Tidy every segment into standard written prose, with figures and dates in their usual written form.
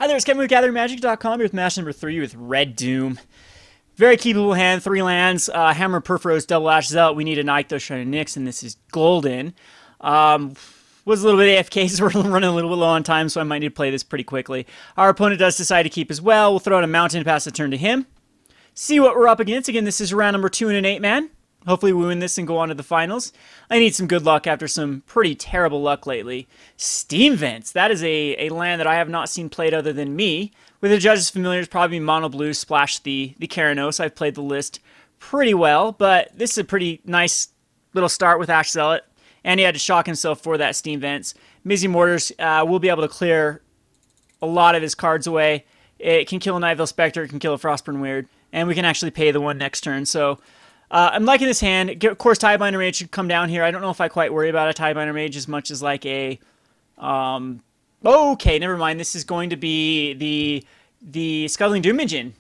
Hi there, it's Kevin with GatheringMagic.com here with match number 3 with Red Doom. Very keepable hand, 3 lands, Hammer of Purphoros, double Ash Zealot. We need a Nykthos, Shining Nyx, and this is golden. Was a little bit AFK, so we're running a little bit low on time, so I might need to play this pretty quickly. Our opponent does decide to keep as well. We'll throw out a mountain, pass the turn to him. See what we're up against. Again, this is round number 2 in an 8-man. Hopefully we win this and go on to the finals. I need some good luck after some pretty terrible luck lately. Steam Vents. That is a land that I have not seen played other than me. With the judges familiar, it's probably Mono Blue splash the Keranos. I've played the list pretty well, but this is a pretty nice little start with Ash Zealot. And he had to shock himself for that Steam Vents. Mizzium Mortars will be able to clear a lot of his cards away. It can kill a Nightveil Spectre, it can kill a Frostburn Weird, and we can actually pay the one next turn. So I'm liking this hand. Of course, Tidebinder Mage should come down here. I don't know if I quite worry about a Tidebinder Mage as much as like a... okay, never mind. This is going to be the Scuttling Doom Engine.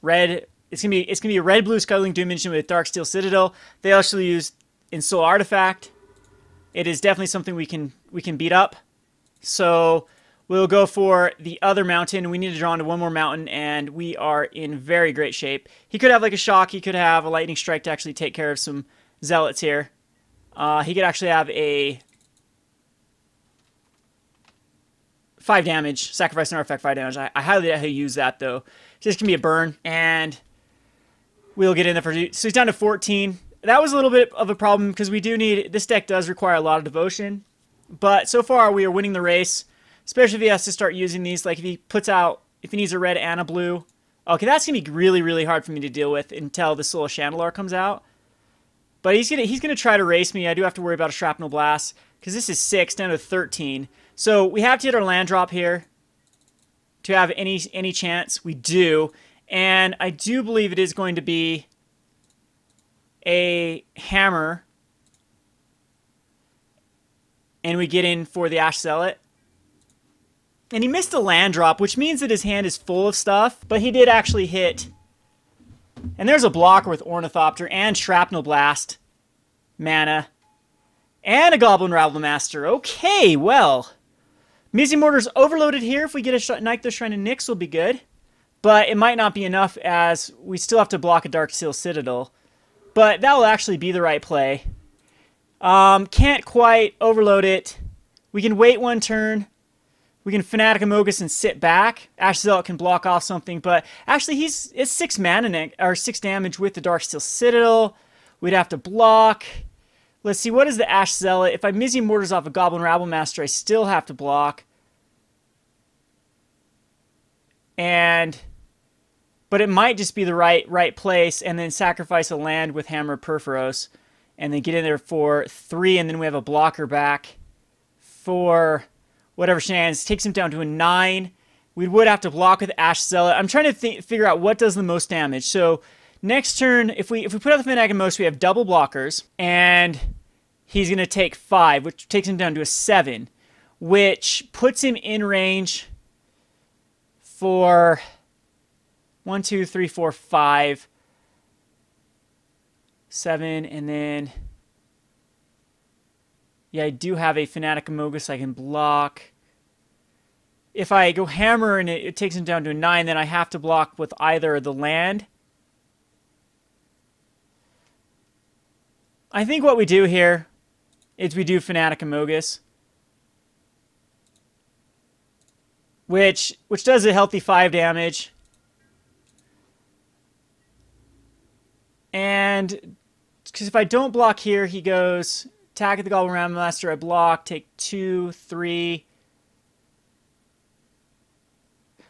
Red. It's gonna be a red-blue Scuttling Doom Engine with Darksteel Citadel. They also use Ensoul Artifact. It is definitely something we can beat up. So we'll go for the other mountain. We need to draw into one more mountain, and we are in very great shape. He could have like a shock. He could have a lightning strike to actually take care of some zealots here. He could actually have a 5 damage, sacrifice an artifact, 5 damage. I highly doubt he'll use that though. This can be a burn, and we'll get in there for... So he's down to 14. That was a little bit of a problem because we do need... This deck does require a lot of devotion, but so far we are winning the race. Especially if he has to start using these, like if he puts out, if he needs a red and a blue. Okay, that's going to be really, really hard for me to deal with until the Soul of Shandalar comes out. But he's gonna try to race me. I do have to worry about a Shrapnel Blast, because this is 6 down to 13. So we have to hit our land drop here to have any chance. We do. And I do believe it is going to be a hammer. And we get in for the Ash Zealot. And he missed a land drop, which means that his hand is full of stuff. But he did actually hit. And there's a blocker with Ornithopter and Shrapnel Blast. Mana. And a Goblin Rabblemaster. Okay, well. Mizzium Mortars overloaded here. If we get a Nykthos Shining Nyx, will be good. But it might not be enough as we still have to block a Darksteel Citadel. But that will actually be the right play. Can't quite overload it. We can wait one turn. We can Fanatic of Mogis and sit back. Ash Zealot can block off something, but actually it's 6 mana or 6 damage with the Darksteel Citadel. We'd have to block. Let's see, what is the Ash Zealot? If I Mizzium Mortars off a Goblin Rabblemaster, I still have to block. But it might just be the right place, and then sacrifice a land with Hammer of Purphoros, and then get in there for 3, and then we have a blocker back for whatever chance. Takes him down to a 9. We would have to block with Ash Zealot. I'm trying to figure out what does the most damage. So next turn, if we put out the Fanatic of Mogis, we have double blockers, and he's going to take 5, which takes him down to a 7, which puts him in range for 1, 2, 3, 4, 5, 7, and then... Yeah, I do have a Fanatic of Mogis I can block. If I go Hammer and it takes him down to a 9, then I have to block with either the land. I think what we do here is we do Fanatic of Mogis. Which does a healthy 5 damage. And because if I don't block here, he goes... Attack at the Goblin Rabblemaster, I block, take 2, 3.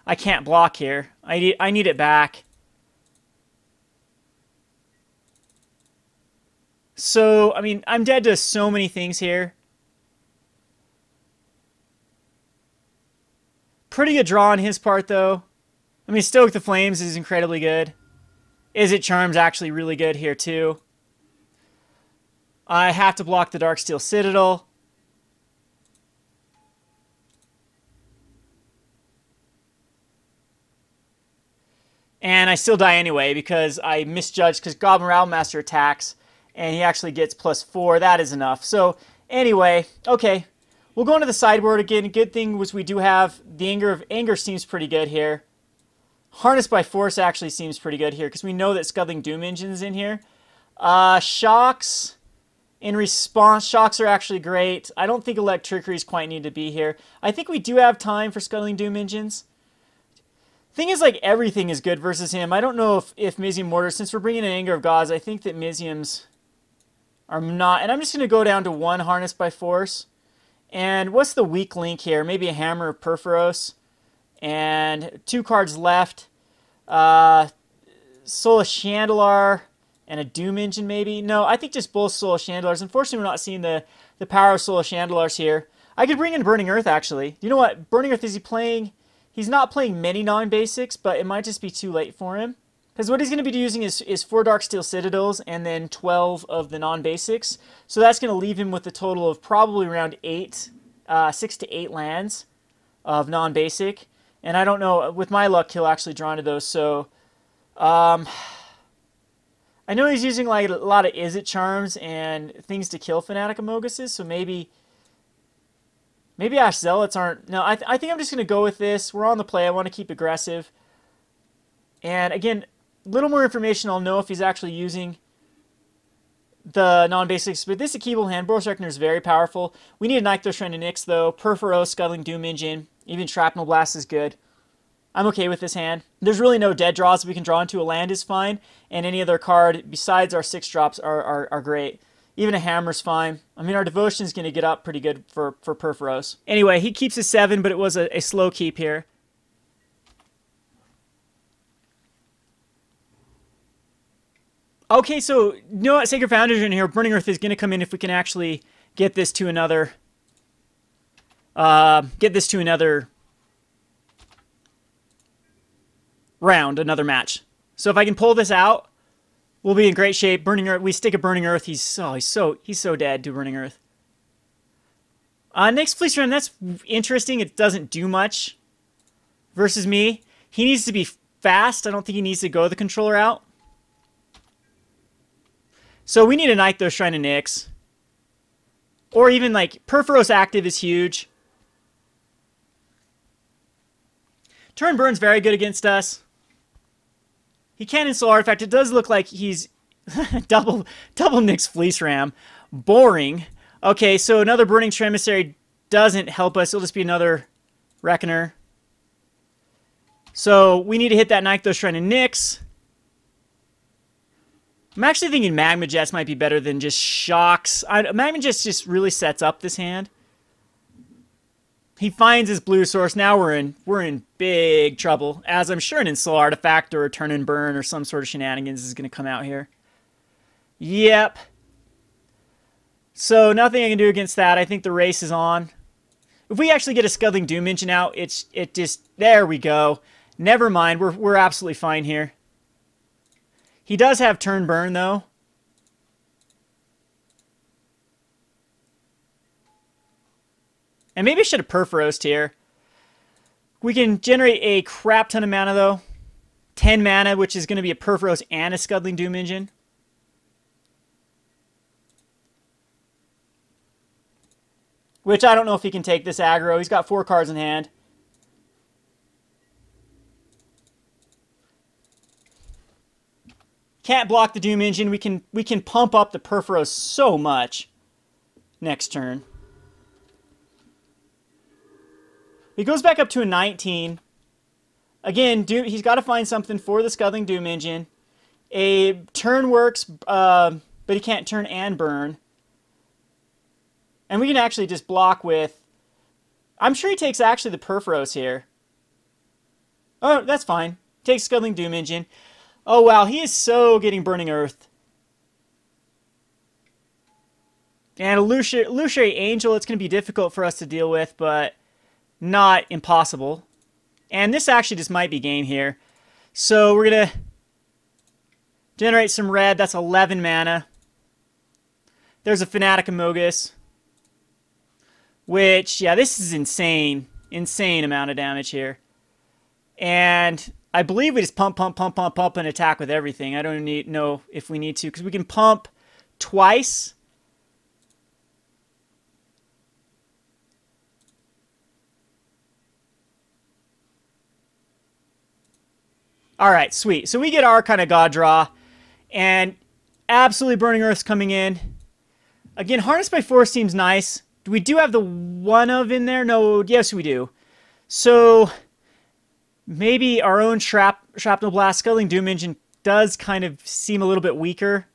I can't block here. I need it back. So, I mean, I'm dead to so many things here. Pretty good draw on his part, though. I mean, Stoke the Flames is incredibly good. Izzet Charm's actually really good here, too. I have to block the Darksteel Citadel. And I still die anyway because I misjudged because Goblin Rabblemaster attacks and he actually gets +4. That is enough. So anyway, okay. We'll go into the sideboard again. Good thing was we do have the Anger seems pretty good here. Harnessed by Force actually seems pretty good here because we know that Scuttling Doom Engine's in here. Shocks, in response, Shocks are actually great. I don't think Electrickeries quite need to be here. I think we do have time for Scuttling Doom Engines. Thing is, like, everything is good versus him. I don't know if Mizzium Mortars, since we're bringing in Anger of Gods, I think that Mizziums are not. And I'm just going to go down to 1 Harnessed by Force. And what's the weak link here? Maybe a Hammer of Purphoros. And 2 cards left. Soul of Shandalar and a Doom Engine, maybe? No, I think just both Soul of Shandalars. Unfortunately, we're not seeing the power of Soul of Shandalars here. I could bring in Burning Earth, actually. You know what? Burning Earth, is he playing? He's not playing many non-basics, but it might just be too late for him. Because what he's going to be using is 4 Darksteel Citadels and then 12 of the non-basics. So that's going to leave him with a total of probably around 6 to 8 lands of non-basic. And I don't know, with my luck, he'll actually draw into those. So, I know he's using like a lot of Izzet charms and things to kill Fanatic of Mogis, so maybe Ash Zealots aren't. No, I think I'm just going to go with this. We're on the play. I want to keep aggressive. And again, a little more information, I'll know if he's actually using the non-basics. But this is a Keeble hand. Boros Reckoner is very powerful. We need a Nykthos Shrine to Nyx, though. Purphoros, Scuttling Doom Engine. Even Shrapnel Blast is good. I'm okay with this hand. There's really no dead draws we can draw into. A land is fine, and any other card besides our 6 drops are great. Even a Hammer's fine. I mean, our Devotion's going to get up pretty good for Purphoros. Anyway, he keeps a 7, but it was a slow keep here. Okay, so, you know what? Sacred Founders in here. Burning Earth is going to come in if we can actually get this to another... round, another match. So if I can pull this out, we'll be in great shape. Burning Earth, we stick a Burning Earth. He's so dead to Burning Earth. Next Fleece Run, that's interesting. It doesn't do much versus me. He needs to be fast. I don't think he needs to go the controller out. So we need a Nykthos Shrine to Nyx. Or even like Purphoros active is huge. Turn Burn's very good against us. He can Ensoul Artifact. It does look like he's double Nyx Fleece Ram. Boring. Okay, so another Burning-Tree Emissary doesn't help us. It'll just be another Reckoner. So we need to hit that Nykthos Shrine to Nyx. I'm actually thinking Magma Jets might be better than just Shocks. Magma Jets just really sets up this hand. He finds his blue source. Now we're in big trouble, as I'm sure an Ensoul Artifact or a Turn and Burn or some sort of shenanigans is going to come out here. Yep. So nothing I can do against that. I think the race is on. If we actually get a Scuttling Doom Engine out, it just, there we go. Never mind. We're absolutely fine here. He does have Turn Burn though. And maybe I should have Purphoros here. We can generate a crap ton of mana, though. 10 mana, which is going to be a Purphoros and a Scuttling Doom Engine. Which I don't know if he can take this aggro. He's got 4 cards in hand. Can't block the Doom Engine. We can pump up the Purphoros so much next turn. He goes back up to a 19. Again, he's got to find something for the Scuttling Doom Engine. A turn works, but he can't turn and burn. And we can actually just block with... I'm sure he takes actually the Purphoros here. Oh, that's fine. Takes Scuttling Doom Engine. Oh, wow, he is so getting Burning Earth. And a Illusory Angel, it's going to be difficult for us to deal with, but... not impossible. And this actually just might be game here. So we're going to generate some red. That's 11 mana. There's a Fanatic of Mogis. Which, yeah, this is insane. Insane amount of damage here. And I believe we just pump, and attack with everything. I don't know if we need to, because we can pump twice. All right, sweet. So we get our kind of god draw, and absolutely Burning Earth's coming in. Again, Harnessed by Force seems nice. We do have the one of in there? No, yes we do. So maybe our own Shrapnel Blast Scuttling Doom Engine does kind of seem a little bit weaker.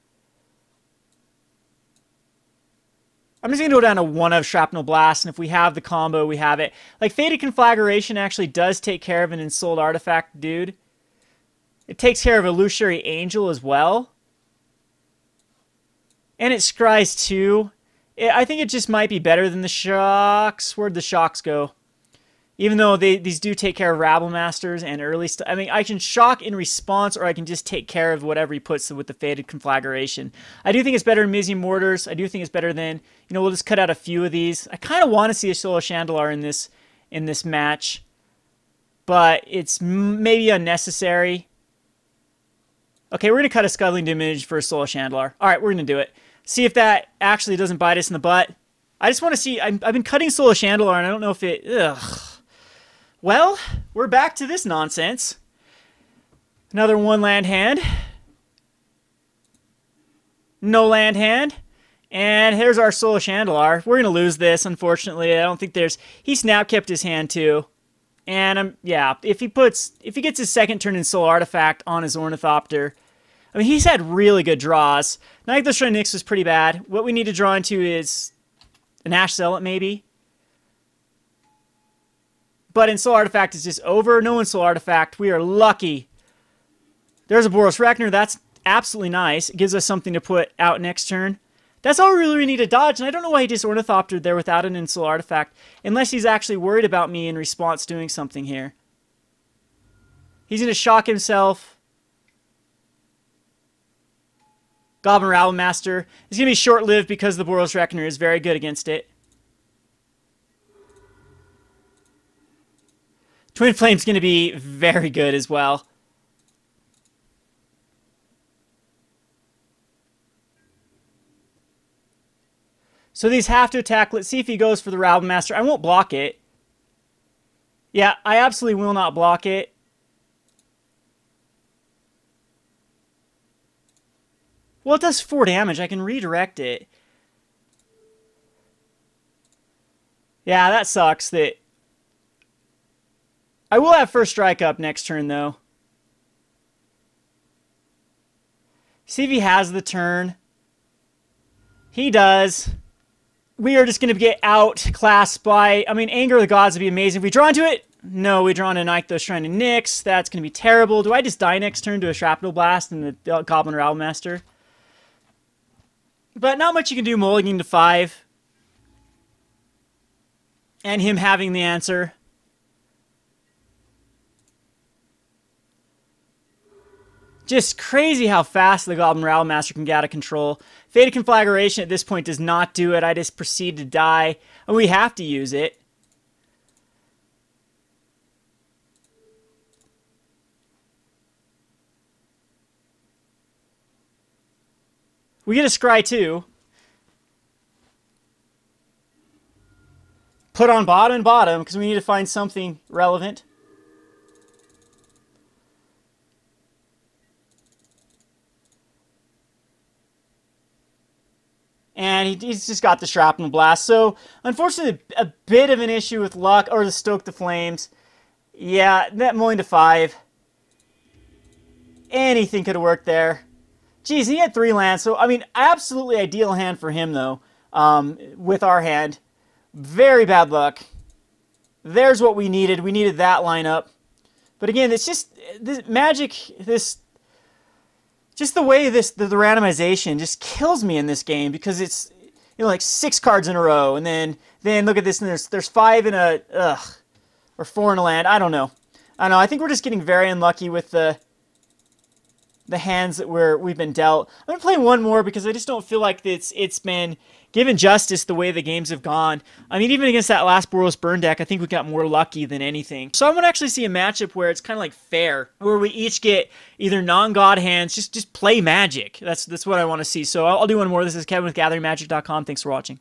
I'm just going to go down to one of Shrapnel Blast, and if we have the combo, we have it. Like, Fated Conflagration actually does take care of an Ensouled Artifact dude. It takes care of a Illusory Angel as well. And it scries too. I think it just might be better than the Shocks. Where'd the Shocks go? Even though these do take care of Rabble Masters and early stuff. I mean, I can shock in response, or I can just take care of whatever he puts with the Fated Conflagration. I do think it's better than Mizzium Mortars. I do think it's better than, you know, we'll just cut out a few of these. I kind of want to see a Soul of Shandalar in this match, but it's maybe unnecessary. Okay, we're going to cut a Scuttling Image for a Soul of Shandalar. All right, we're going to do it. See if that actually doesn't bite us in the butt. I just want to see. I've been cutting Soul of Shandalar, and I don't know if it... Ugh. Well, we're back to this nonsense. Another one land hand. No land hand. And here's our Soul of Shandalar. We're going to lose this, unfortunately. I don't think there's... He snap kept his hand, too. And, yeah, if he gets his second turn in Soul Artifact on his Ornithopter... I mean, he's had really good draws. Nykthos Nyx was pretty bad. What we need to draw into is an Ash Zealot, maybe. But Ensoul Artifact is just over. No Ensoul Artifact. We are lucky. There's a Boros Reckoner. That's absolutely nice. It gives us something to put out next turn. That's all we really need to dodge, and I don't know why he just Ornithoptered there without an Ensoul Artifact, unless he's actually worried about me in response doing something here. He's going to shock himself. Goblin Rabble Master. It's going to be short-lived because the Boros Reckoner is very good against it. Twinflame's going to be very good as well. So these have to attack. Let's see if he goes for the Rabble Master. I won't block it. Yeah, I absolutely will not block it. Well, it does 4 damage. I can redirect it. Yeah, that sucks. That I will have first strike up next turn, though. See if he has the turn. He does. We are just going to get outclassed by... I mean, Anger of the Gods would be amazing. If we draw into it... No, we draw into Nykthos Shrine of Nyx. That's going to be terrible. Do I just die next turn to a Shrapnel Blast and the Goblin Rabble Master? But not much you can do mulliganing to 5. And him having the answer. Just crazy how fast the Goblin Rabble Master can get out of control. Fated Conflagration at this point does not do it. I just proceed to die. And we have to use it. We get a scry too. Put on bottom because we need to find something relevant. And he's just got the Shrapnel Blast. So, unfortunately, a bit of an issue with luck, or the Stoke the Flames. Yeah, that mulling to 5. Anything could have worked there. Geez, he had 3 lands, so, I mean, absolutely ideal hand for him, though, with our hand. Very bad luck. There's what we needed. We needed that lineup. But again, it's just, this Magic, just the way the randomization just kills me in this game, because it's, you know, like 6 cards in a row, and then look at this, and there's 5 in a, or 4 in a land. I don't know. I think we're just getting very unlucky with the hands that we've been dealt. I'm going to play one more because I just don't feel like it's been given justice the way the games have gone. I mean, even against that last Boros Burn deck, I think we got more lucky than anything. So I'm going to actually see a matchup where it's kind of like fair, where we each get either non-god hands, just play Magic. That's what I want to see. So I'll do one more. This is Kevin with GatheringMagic.com. Thanks for watching.